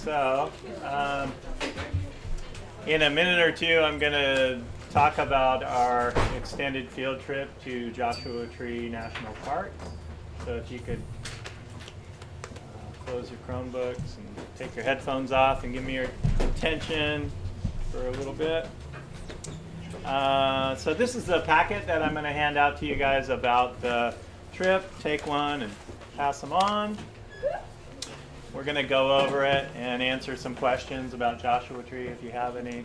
So, in a minute or two, I'm going to talk about our extended field trip to Joshua Tree National Park. So if you could close your Chromebooks and take your headphones off and give me your attention for a little bit. So this is the packet that I'm going to hand out to you guys about the trip. Take one and pass them on. We're going to go over it and answer some questions about Joshua Tree if you have any.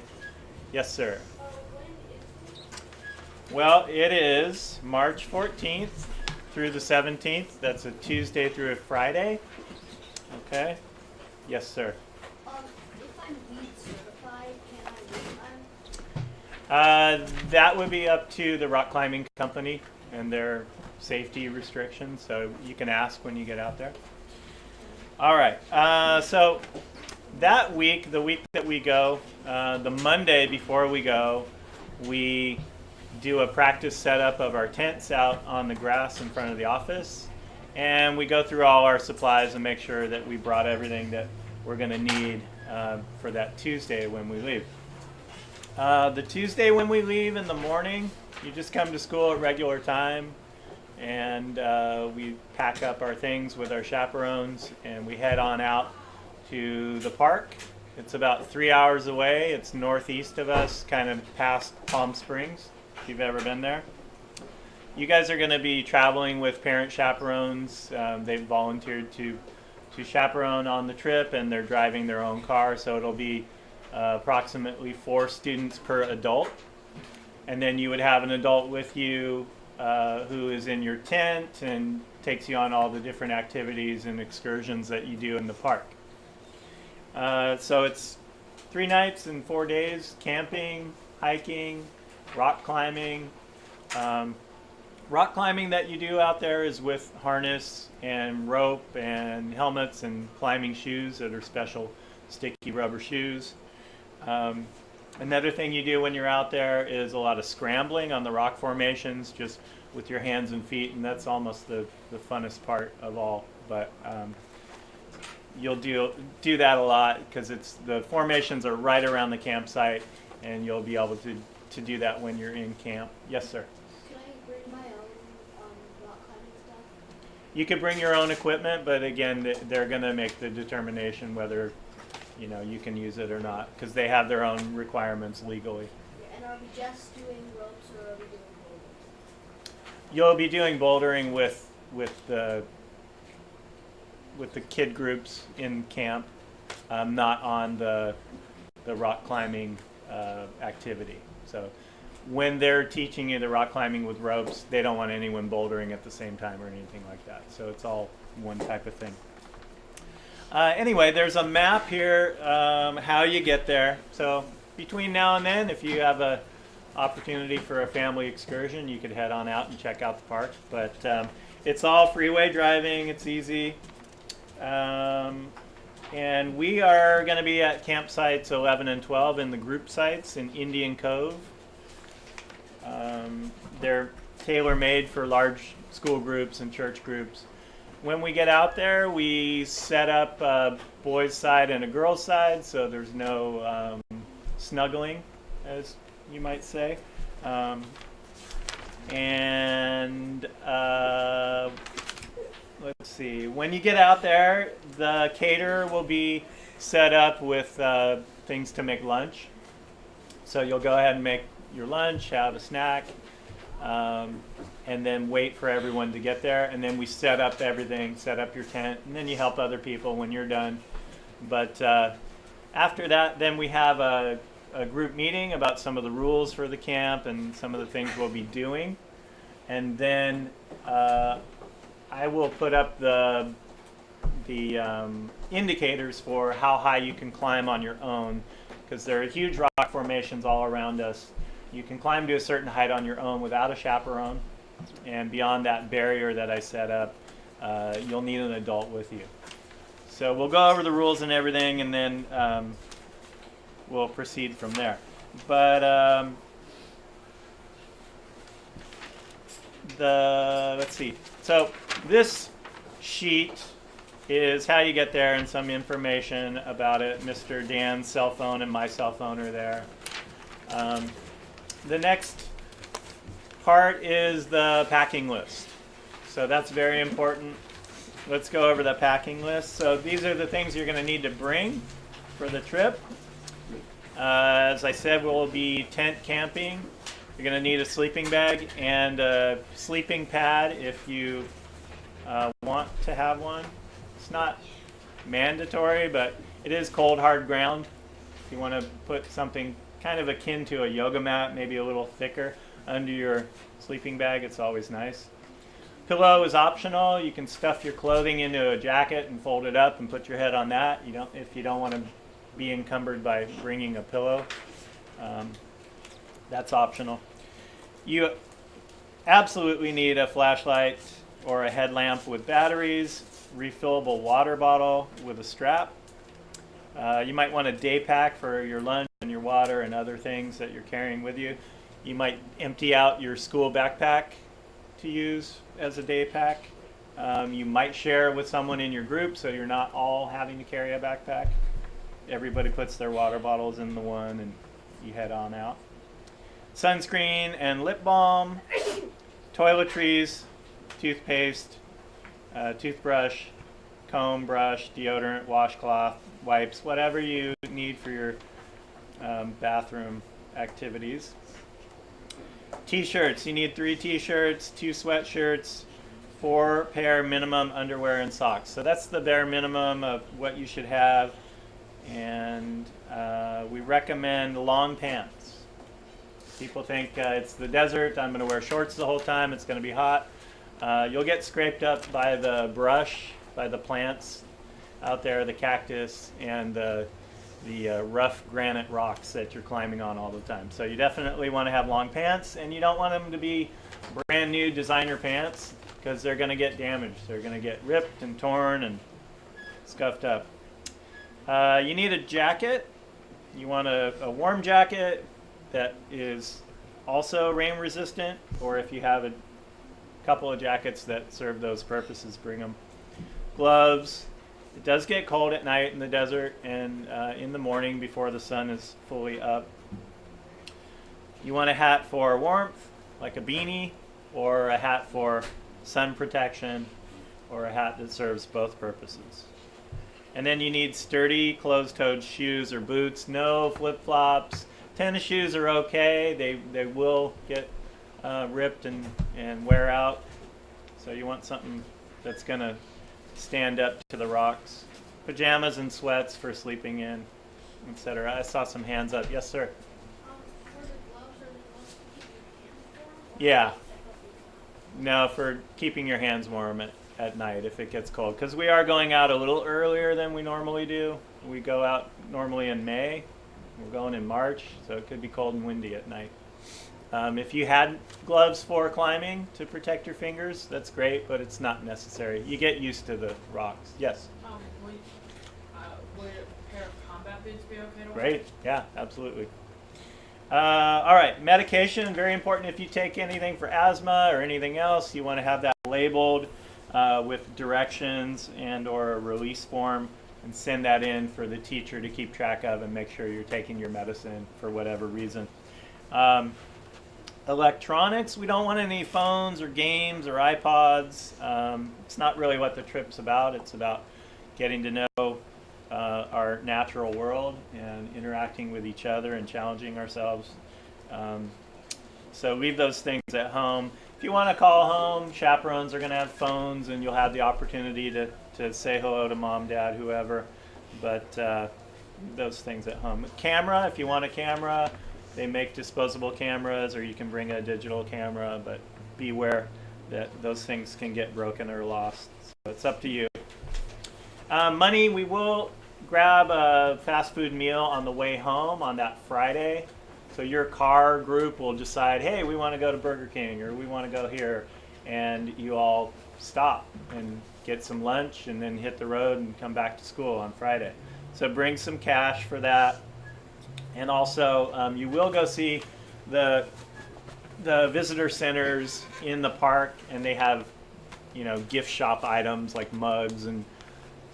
Yes, sir. Well, it is March 14th through the 17th. That's a Tuesday through a Friday. Okay. Yes, sir. If I'm LEED certified, can I leave? That would be up to the rock climbing company and their safety restrictions, so you can ask when you get out there. All right, so that week, the week that we go, the Monday before we go, we do a practice setup of our tents out on the grass in front of the office, and we go through all our supplies and make sure that we brought everything that we're going to need for that Tuesday when we leave. The Tuesday when we leave in the morning, you just come to school at regular time, and we pack up our things with our chaperones and we head on out to the park. It's about 3 hours away. It's northeast of us, kind of past Palm Springs, if you've ever been there. You guys are going to be traveling with parent chaperones. They've volunteered to chaperone on the trip, and they're driving their own car, so it'll be approximately 4 students per adult. And then you would have an adult with you who is in your tent and takes you on all the different activities and excursions that you do in the park. So it's 3 nights and 4 days, camping, hiking, rock climbing. Rock climbing that you do out there is with harness and rope and helmets and climbing shoes that are special sticky rubber shoes. Another thing you do when you're out there is a lot of scrambling on the rock formations, just with your hands and feet, and that's almost the funnest part of all. But you'll do that a lot because the formations are right around the campsite, and you'll be able to do that when you're in camp. Yes, sir. Can I bring my own rock climbing stuff? You could bring your own equipment, but again, they're going to make the determination whether you can use it or not, because they have their own requirements legally. And are we just doing ropes, or are we doing bouldering? You'll be doing bouldering with the kid groups in camp, not on the rock climbing activity. So when they're teaching you the rock climbing with ropes, they don't want anyone bouldering at the same time or anything like that. So it's all one type of thing. Anyway, there's a map here, how you get there. So between now and then, if you have an opportunity for a family excursion, you could head on out and check out the park. But it's all freeway driving. It's easy. And we are going to be at campsites 11 and 12 in the group sites in Indian Cove. They're tailor-made for large school groups and church groups. When we get out there, we set up a boys' side and a girls' side, so there's no snuggling, as you might say. Let's see. When you get out there, the caterer will be set up with things to make lunch. So you'll go ahead and make your lunch, have a snack, and then wait for everyone to get there. And then we set up everything, set up your tent, and then you help other people when you're done. But after that, then we have a group meeting about some of the rules for the camp and some of the things we'll be doing. And then I will put up the indicators for how high you can climb on your own, because there are huge rock formations all around us. You can climb to a certain height on your own without a chaperone, and beyond that barrier that I set up, you'll need an adult with you. So we'll go over the rules and everything, and then we'll proceed from there. But let's see. So this sheet is how you get there and some information about it. Mr. Dan's cell phone and my cell phone are there. The next part is the packing list. So that's very important. Let's go over the packing list. So these are the things you're going to need to bring for the trip. As I said, we'll be tent camping. You're going to need a sleeping bag and a sleeping pad if you want to have one. It's not mandatory, but it is cold, hard ground. If you want to put something kind of akin to a yoga mat, maybe a little thicker, under your sleeping bag, it's always nice. Pillow is optional. You can stuff your clothing into a jacket and fold it up and put your head on that. If you don't want to be encumbered by bringing a pillow. That's optional. You absolutely need a flashlight or a headlamp with batteries, refillable water bottle with a strap. You might want a day pack for your lunch and your water and other things that you're carrying with you. You might empty out your school backpack to use as a day pack. You might share with someone in your group so you're not all having to carry a backpack. Everybody puts their water bottles in the one and you head on out. Sunscreen and lip balm, toiletries, toothpaste, toothbrush, comb, brush, deodorant, washcloth, wipes, whatever you need for your bathroom activities. T-shirts, you need 3 T-shirts, 2 sweatshirts, 4 pair minimum underwear and socks. So that's the bare minimum of what you should have. And we recommend long pants. People think it's the desert, I'm going to wear shorts the whole time, it's going to be hot. You'll get scraped up by the brush, by the plants out there, the cactus, and the rough granite rocks that you're climbing on all the time. So you definitely want to have long pants, and you don't want them to be brand new designer pants because they're going to get damaged. They're going to get ripped and torn and scuffed up. You need a jacket. You want a warm jacket that is also rain resistant, or if you have a couple of jackets that serve those purposes, bring them. Gloves. It does get cold at night in the desert and in the morning before the sun is fully up. You want a hat for warmth, like a beanie, or a hat for sun protection, or a hat that serves both purposes. And then you need sturdy closed-toed shoes or boots, no flip-flops. Tennis shoes are okay. They will get ripped and wear out. So you want something that's going to stand up to the rocks. Pajamas and sweats for sleeping in, etc. I saw some hands up. Yes, sir. For the gloves, are they supposed to keep your hands warm? Yeah. No, for keeping your hands warm at night if it gets cold. Because we are going out a little earlier than we normally do. We go out normally in May. We're going in March, so it could be cold and windy at night. If you had gloves for climbing to protect your fingers, that's great, but it's not necessary. You get used to the rocks. Yes? Would a pair of combat boots be okay to wear? Great. Yeah, absolutely. All right, medication, very important. If you take anything for asthma or anything else, you want to have that labeled with directions and or a release form and send that in for the teacher to keep track of and make sure you're taking your medicine for whatever reason. Electronics, we don't want any phones or games or iPods. It's not really what the trip's about. It's about getting to know our natural world and interacting with each other and challenging ourselves. So leave those things at home. If you want to call home, chaperones are going to have phones and you'll have the opportunity to say hello to mom, dad, whoever. But those things at home. Camera, if you want a camera, they make disposable cameras or you can bring a digital camera, but beware that those things can get broken or lost. So it's up to you. Money, we will grab a fast food meal on the way home on that Friday. So your car group will decide, hey, we want to go to Burger King or we want to go here. And you all stop and get some lunch and then hit the road and come back to school on Friday. So bring some cash for that. And also, you will go see the visitor centers in the park, and they have, gift shop items like mugs and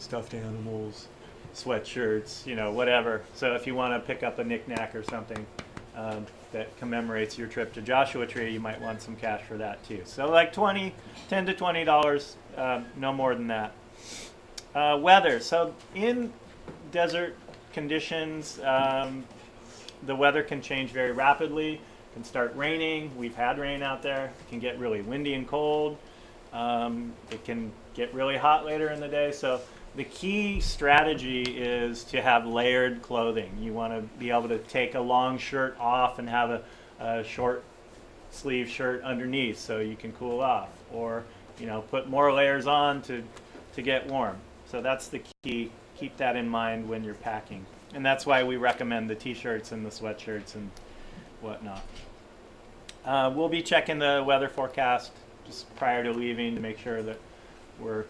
stuffed animals, sweatshirts, whatever. So if you want to pick up a knickknack or something that commemorates your trip to Joshua Tree, you might want some cash for that too. So like $10 to $20, no more than that. Weather. So in desert conditions, the weather can change very rapidly. It can start raining. We've had rain out there. It can get really windy and cold. It can get really hot later in the day. So the key strategy is to have layered clothing. You want to be able to take a long shirt off and have a short sleeve shirt underneath so you can cool off, or put more layers on to get warm. So that's the key. Keep that in mind when you're packing. And that's why we recommend the t-shirts and the sweatshirts and whatnot. We'll be checking the weather forecast just prior to leaving to make sure that we're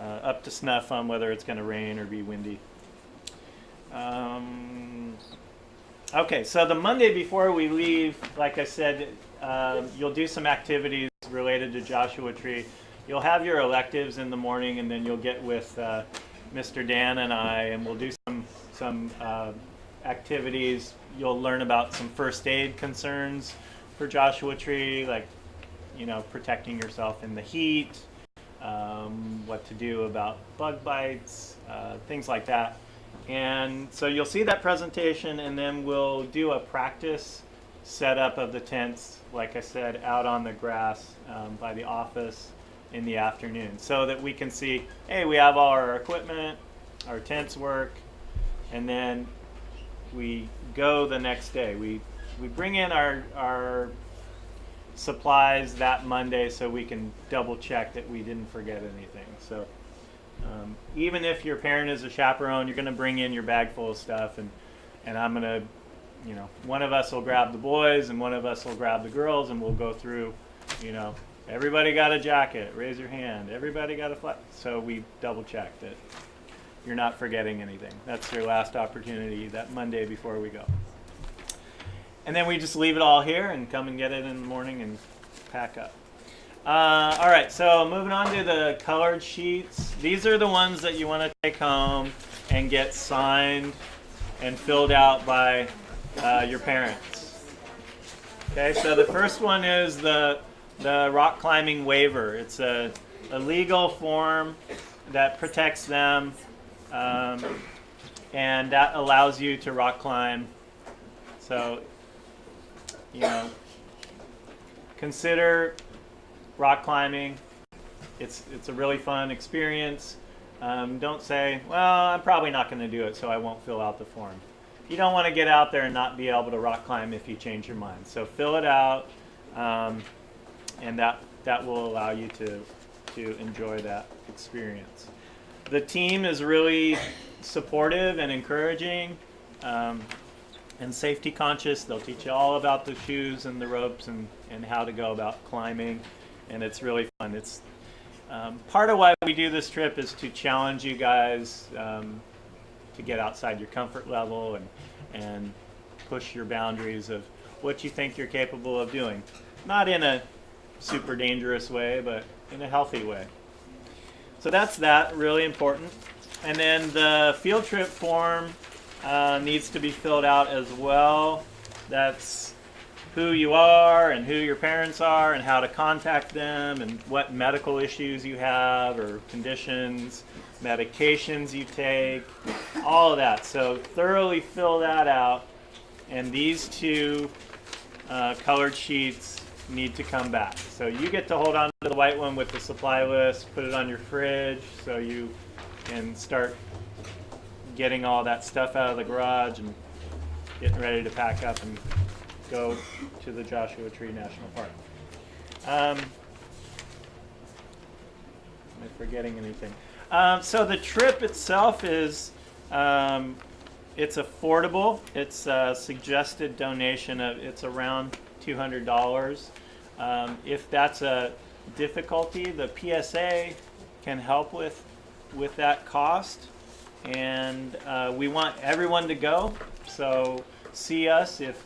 up to snuff on whether it's going to rain or be windy. Okay, so the Monday before we leave, like I said, you'll do some activities related to Joshua Tree. You'll have your electives in the morning, and then you'll get with Mr. Dan and I, and we'll do some activities. You'll learn about some first aid concerns for Joshua Tree, like protecting yourself in the heat, what to do about bug bites, things like that. And so you'll see that presentation, and then we'll do a practice setup of the tents, like I said, out on the grass by the office in the afternoon, so that we can see, hey, we have all our equipment, our tents work, and then we go the next day. We bring in our supplies that Monday so we can double check that we didn't forget anything. So even if your parent is a chaperone, you're going to bring in your bag full of stuff, and I'm going to, one of us will grab the boys and one of us will grab the girls, and we'll go through, everybody got a jacket, raise your hand, everybody got a flag. So we double check that you're not forgetting anything. That's your last opportunity that Monday before we go. And then we just leave it all here and come and get it in the morning and pack up. All right, so moving on to the colored sheets. These are the ones that you want to take home and get signed and filled out by your parents. Okay, so the first one is the rock climbing waiver. It's a legal form that protects them, and that allows you to rock climb. So, consider rock climbing. It's a really fun experience. Don't say, well, I'm probably not going to do it, so I won't fill out the form. You don't want to get out there and not be able to rock climb if you change your mind. So fill it out, and that will allow you to enjoy that experience. The team is really supportive and encouraging, and safety conscious. They'll teach you all about the shoes and the ropes and how to go about climbing, and it's really fun. It's part of why we do this trip is to challenge you guys to get outside your comfort level and push your boundaries of what you think you're capable of doing. Not in a super dangerous way, but in a healthy way. So that's that, really important. And then the field trip form needs to be filled out as well. That's who you are and who your parents are and how to contact them and what medical issues you have or conditions, medications you take, all of that. So thoroughly fill that out, and these two colored sheets need to come back. So you get to hold on to the white one with the supply list, put it on your fridge so you can start getting all that stuff out of the garage and getting ready to pack up and go to the Joshua Tree National Park. Am I forgetting anything? So the trip itself is, it's affordable. It's a suggested donation of, it's around $200. If that's a difficulty, the PSA can help with that cost. And we want everyone to go. So see us if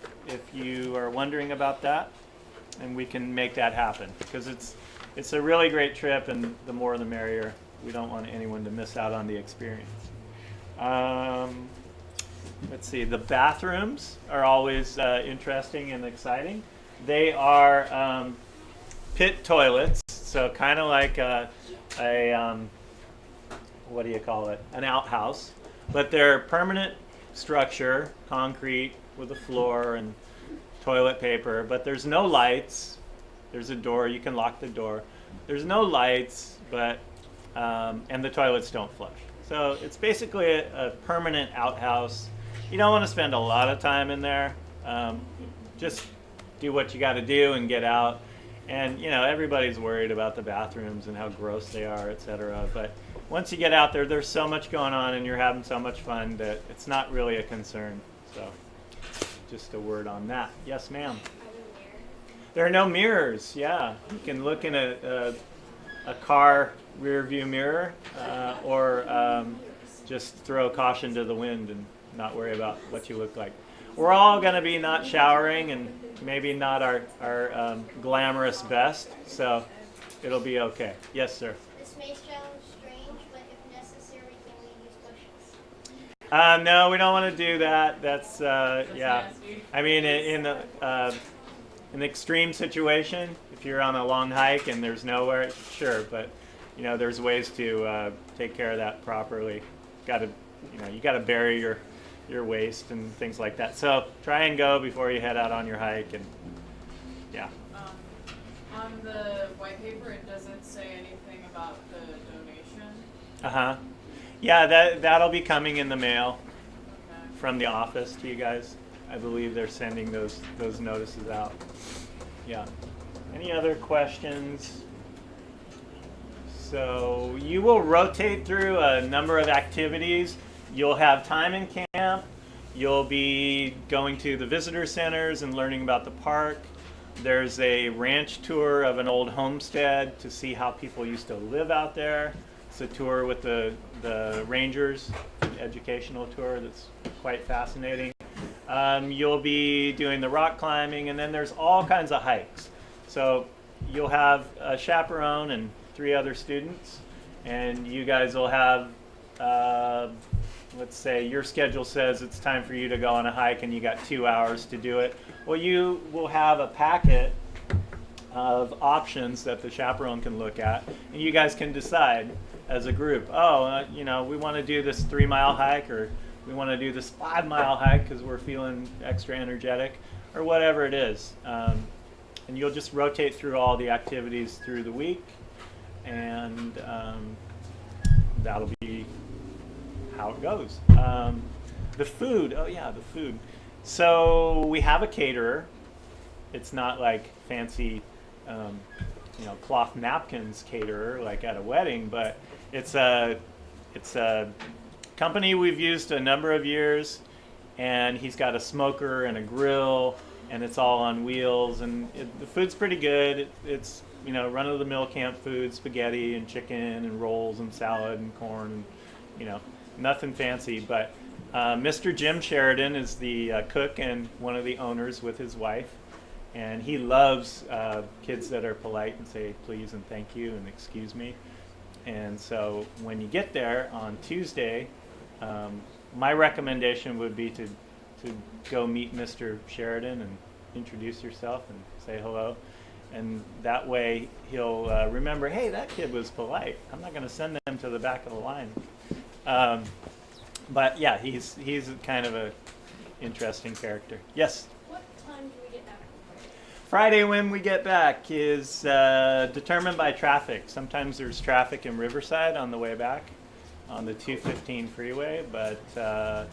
you are wondering about that, and we can make that happen, because it's a really great trip, and the more the merrier. we don't want anyone to miss out on the experience. Let's see, the bathrooms are always interesting and exciting. They are pit toilets, so kind of like a what do you call it? An outhouse, but they're permanent structure, concrete with a floor and toilet paper, but there's no lights. There's a door, you can lock the door. There's no lights, but and the toilets don't flush. So it's basically a permanent outhouse. You don't want to spend a lot of time in there. Just do what you got to do and get out. And you know, everybody's worried about the bathrooms and how gross they are, etc. But once you get out there, there's so much going on and you're having so much fun that it's not really a concern. So just a word on that. Yes, ma'am. There are no mirrors. Yeah, you can look in a car rear view mirror or just throw caution to the wind and not worry about what you look like. We're all going to be not showering and maybe not our glamorous best, so it'll be okay. Yes, sir. This may sound strange, but if necessary, can we use bushes? No, we don't want to do that. That's yeah. nasty. I mean, in an extreme situation, if you're on a long hike and there's nowhere, sure, but you know, there's ways to take care of that properly. You got to bury your waste and things like that. So try and go before you head out on your hike, and yeah. On the white paper, it doesn't say anything about the donation. Yeah, that'll be coming in the mail Okay. from the office to you guys. I believe they're sending those notices out. Yeah. Any other questions? So you will rotate through a number of activities. You'll have time in camp. You'll be going to the visitor centers and learning about the park. There's a ranch tour of an old homestead to see how people used to live out there. It's a tour with the rangers, an educational tour that's quite fascinating. You'll be doing the rock climbing, and then there's all kinds of hikes. So you'll have a chaperone and 3 other students, and you guys will have, let's say your schedule says it's time for you to go on a hike and you got 2 hours to do it. Well, you will have a packet of options that the chaperone can look at, and you guys can decide as a group, we want to do this 3-mile hike, or we want to do this 5-mile hike because we're feeling extra energetic, or whatever it is. And you'll just rotate through all the activities through the week, and that'll be how it goes. The food, the food. So we have a caterer. It's not like fancy, cloth napkins caterer like at a wedding, but it's a company we've used a number of years, and he's got a smoker and a grill, and it's all on wheels, and the food's pretty good. It's run-of-the-mill camp food, spaghetti and chicken and rolls and salad and corn, and nothing fancy. But Mr. Jim Sheridan is the cook and one of the owners with his wife, and he loves kids that are polite and say please and thank you and excuse me. And so when you get there on Tuesday, my recommendation would be to go meet Mr. Sheridan and introduce yourself and say hello. And that way he'll remember, hey, that kid was polite. I'm not going to send them to the back of the line. But yeah, he's kind of a interesting character. Yes? What time do we get back? Friday when we get back is determined by traffic. Sometimes there's traffic in Riverside on the way back on the 215 freeway, but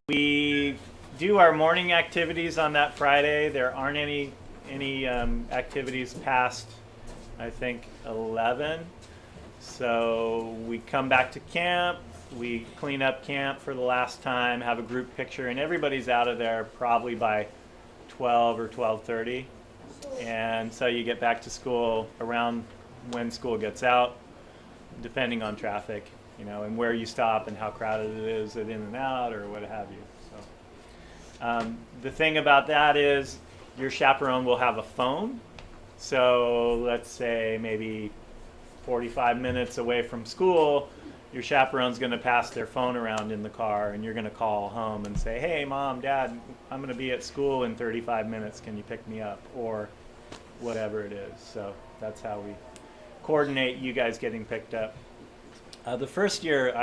we do our morning activities on that Friday. There aren't any activities past, I think, 11. So we come back to camp, we clean up camp for the last time, have a group picture, and everybody's out of there probably by 12 or 12:30. And so you get back to school around when school gets out, depending on traffic, and where you stop and how crowded it is at in and out or what have you. So the thing about that is your chaperone will have a phone. So let's say maybe 45 minutes away from school, your chaperone's going to pass their phone around in the car, and you're going to call home and say, hey, Mom, Dad, I'm going to be at school in 35 minutes. Can you pick me up? Or whatever it is. So that's how we coordinate you guys getting picked up. The first year,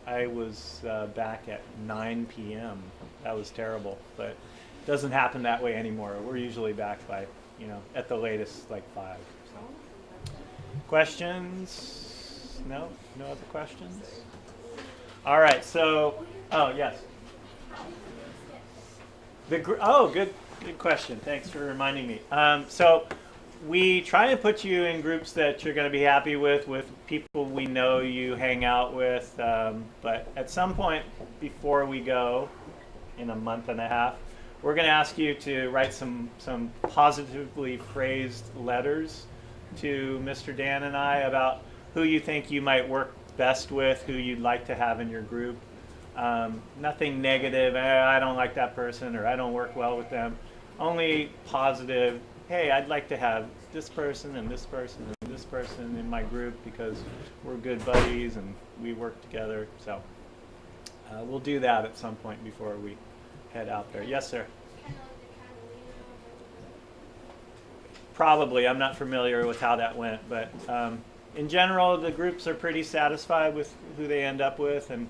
I was back at 9 p.m. That was terrible, but it doesn't happen that way anymore. We're usually back by, at the latest, like 5. So. Questions? No? No other questions? All right, so, yes. Good question. Thanks for reminding me. So we try and put you in groups that you're going to be happy with people we know you hang out with. But at some point before we go, in a month and a half, we're going to ask you to write some positively phrased letters to Mr. Dan and I about who you think you might work best with, who you'd like to have in your group. Nothing negative, I don't like that person, or I don't work well with them. Only positive, hey, I'd like to have this person and this person and this person in my group because we're good buddies and we work together. So we'll do that at some point before we head out there. Yes, sir? Probably. I'm not familiar with how that went, but in general, the groups are pretty satisfied with who they end up with, and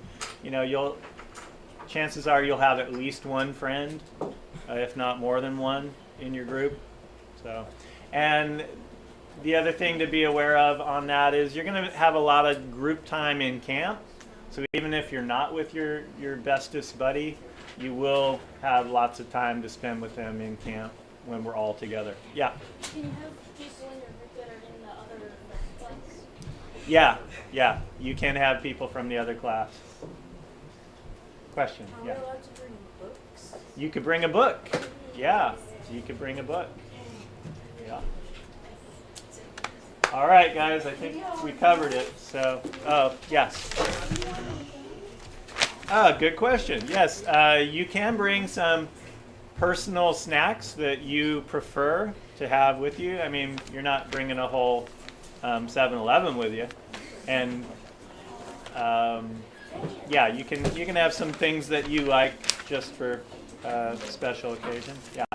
chances are you'll have at least one friend, if not more than one, in your group. So, and the other thing to be aware of on that is you're going to have a lot of group time in camp. So even if you're not with your bestest buddy, you will have lots of time to spend with them in camp when we're all together. Yeah. Can you have people in your group that are in the other class? Yeah. You can have people from the other class. Question? Are we allowed to bring books? You could bring a book. Yeah, you could bring a book. Yeah. All right, guys, I think we covered it. So, yes. Good question. Yes, you can bring some personal snacks that you prefer to have with you. I mean, you're not bringing a whole 7-Eleven with you. And yeah, you can have some things that you like just for special occasion. Yeah.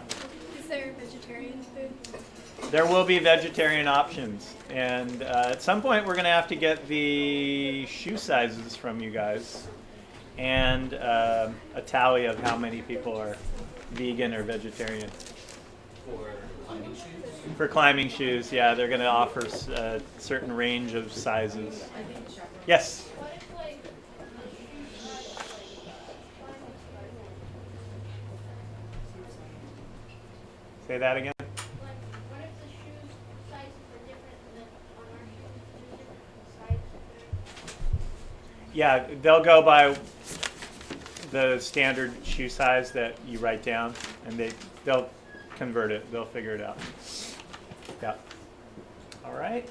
Is there vegetarian food? There will be vegetarian options, and at some point we're going to have to get the shoe sizes from you guys and a tally of how many people are vegan or vegetarian. For climbing shoes? For climbing shoes, yeah, they're going to offer a certain range of sizes. Yes? What if, like, Say that again? what if the shoes sizes are different than on our shoes? Different sizes? Yeah, they'll go by the standard shoe size that you write down, and they'll convert it. They'll figure it out. Yeah. All right.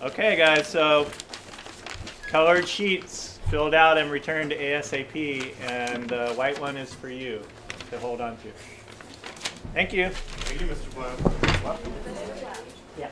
Okay, guys. So colored sheets filled out and returned to ASAP, and the white one is for you to hold on to. Thank you. Thank you, Mr. Blount. Yeah.